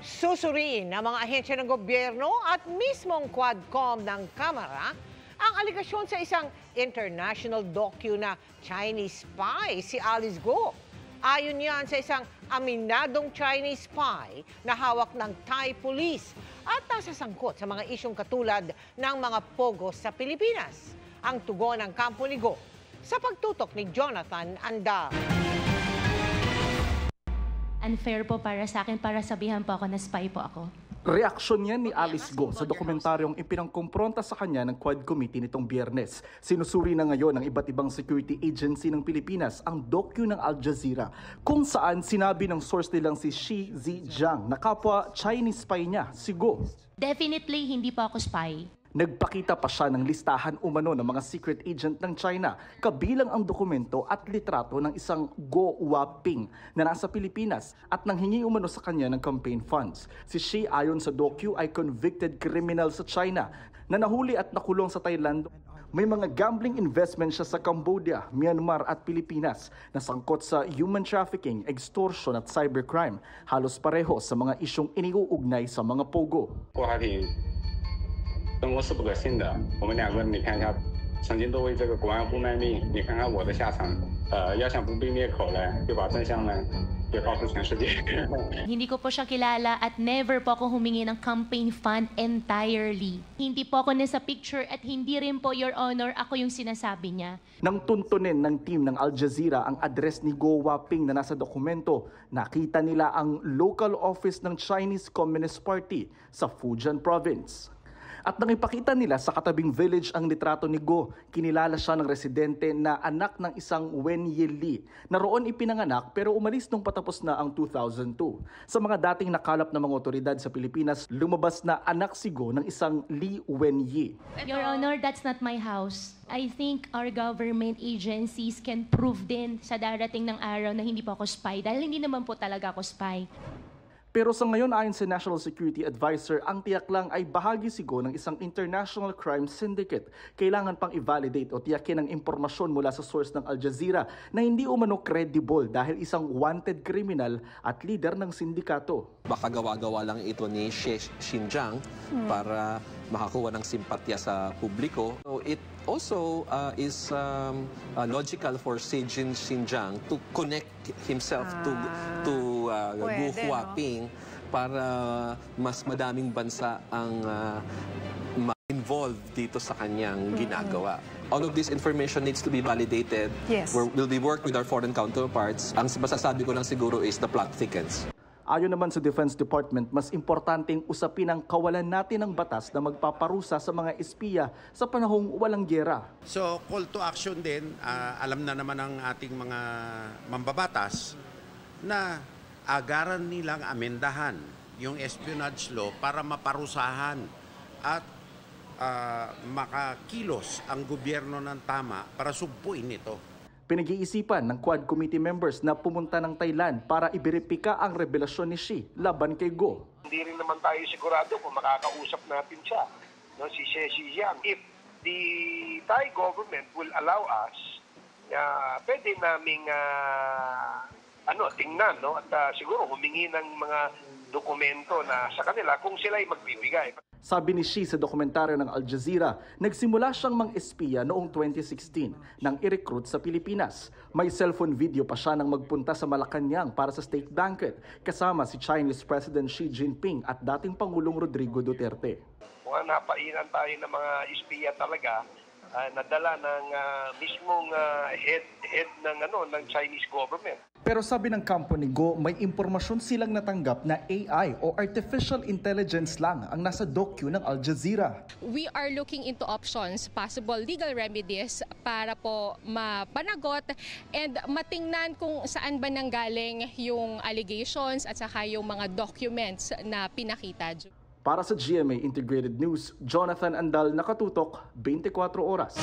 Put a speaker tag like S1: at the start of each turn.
S1: Susuriin ng mga ahensya ng gobyerno at mismong Quadcom ng Kamara ang aligasyon sa isang international docu na Chinese spy si Alice Guo. Ayon yan sa isang aminadong Chinese spy na hawak ng Thai police at nasasangkot sa mga isyong katulad ng mga pogo sa Pilipinas. Ang tugon ng kampo ni Guo sa pagtutok ni Jonathan Andal.
S2: Unfair po para sa akin para sabihan po ako na spy po ako.
S3: Reaksyon niya ni Alice Guo sa dokumentaryong ipinangkumpronta sa kanya ng Quad Committee nitong Biyernes. Sinusuri na ngayon ng iba't ibang security agency ng Pilipinas ang docu ng Al Jazeera kung saan sinabi ng source nilang si Shi Zijiang na kapwa Chinese spy niya, si Guo.
S2: Definitely hindi po ako spy.
S3: Nagpakita pa siya ng listahan umano ng mga secret agent ng China, kabilang ang dokumento at litrato ng isang Guo Waping na nasa Pilipinas at nanghingi umano sa kanya ng campaign funds. Si Shi ayon sa docu ay convicted criminal sa China na nahuli at nakulong sa Thailand. May mga gambling investment siya sa Cambodia, Myanmar at Pilipinas na sangkot sa human trafficking, extortion at cybercrime. Halos pareho sa mga isyong iniuugnay sa mga pogo.
S4: 中国是不可信的，我们两个人你看一下，曾经都为这个国安部卖命，你看看我的下场。要想不被灭口呢，就把真相呢，也告诉全世界。
S2: Hindi ko po siya kilala at never po ako humingi ng campaign fund entirely. Hindi po ako nasa picture at hindi rin po, Your Honor, ako yung sinasabi niya.
S3: Nang tuntunin ng team ng Al Jazeera ang address ni Guo Waping na nasa dokumento, nakita nila ang local office ng Chinese Communist Party sa Fujian Province. At nang ipakita nila sa katabing village ang litrato ni Guo, kinilala siya ng residente na anak ng isang Wen Yili na roon ipinanganak pero umalis nung patapos na ang 2002. Sa mga dating nakalap ng mga otoridad sa Pilipinas, lumabas na anak si Guo ng isang Li Wenyi.
S2: Your Honor, that's not my house. I think our government agencies can prove din sa darating ng araw na hindi po ako spy dahil hindi naman po talaga ako spy.
S3: Pero sa ngayon ayon sa National Security Advisor, ang tiyak lang ay bahagi si Guo ng isang international crime syndicate. Kailangan pang i-validate o tiyakin ang impormasyon mula sa source ng Al Jazeera na hindi umano credible dahil isang wanted criminal at leader ng sindikato.
S5: Baka gawa-gawa lang ito ni Xinjiang para makakuha ng simpatya sa publiko. So it also is logical for Xinjiang to connect himself to Guo Huaping para mas madaming bansa ang ma-involve dito sa kanyang ginagawa. All of this information needs to be validated.
S6: Yes.
S5: We'll be working with our foreign counterparts. Ang masasabi ko lang siguro is the plot thickens.
S3: Ayon naman sa Defense Department, mas importanteng usapin ang kawalan natin ng batas na magpaparusa sa mga espiya sa panahong walang gyera.
S7: So call to action din, alam na naman ng ating mga mambabatas na agaran nilang amendahan yung espionage law para maparusahan at makakilos ang gobyerno ng tama para sugpuin ito.
S3: Pinag-iisipan ng Quad Committee members na pumunta ng Thailand para iberipika ang revelasyon ni Shi laban kay Guo.
S8: Hindi rin naman tayo sigurado kung makakausap natin siya, no, si Xi Jinping. If the Thai government will allow us, pwede naming tingnan, no, at siguro humingi ng mga dokumento na sa kanila kung sila ay magbibigay.
S3: Sabi ni Shi sa dokumentaryo ng Al Jazeera, nagsimula siyang mang-espiya noong 2016 nang i-recruit sa Pilipinas. May cellphone video pa siya nang magpunta sa Malacanang para sa state banquet kasama si Chinese President Xi Jinping at dating Pangulong Rodrigo Duterte.
S8: Kung napainan tayo ng mga espiya talaga, nadala ng mismong head ng Chinese government.
S3: Pero sabi ng kampo ni Guo, may impormasyon silang natanggap na AI o artificial intelligence lang ang nasa docu ng Al Jazeera.
S9: We are looking into options, possible legal remedies para po mapanagot and matingnan kung saan ba nanggaling yung allegations at saka yung mga documents na pinakita.
S3: Para sa GMA Integrated News, Jonathan Andal, nakatutok 24 oras.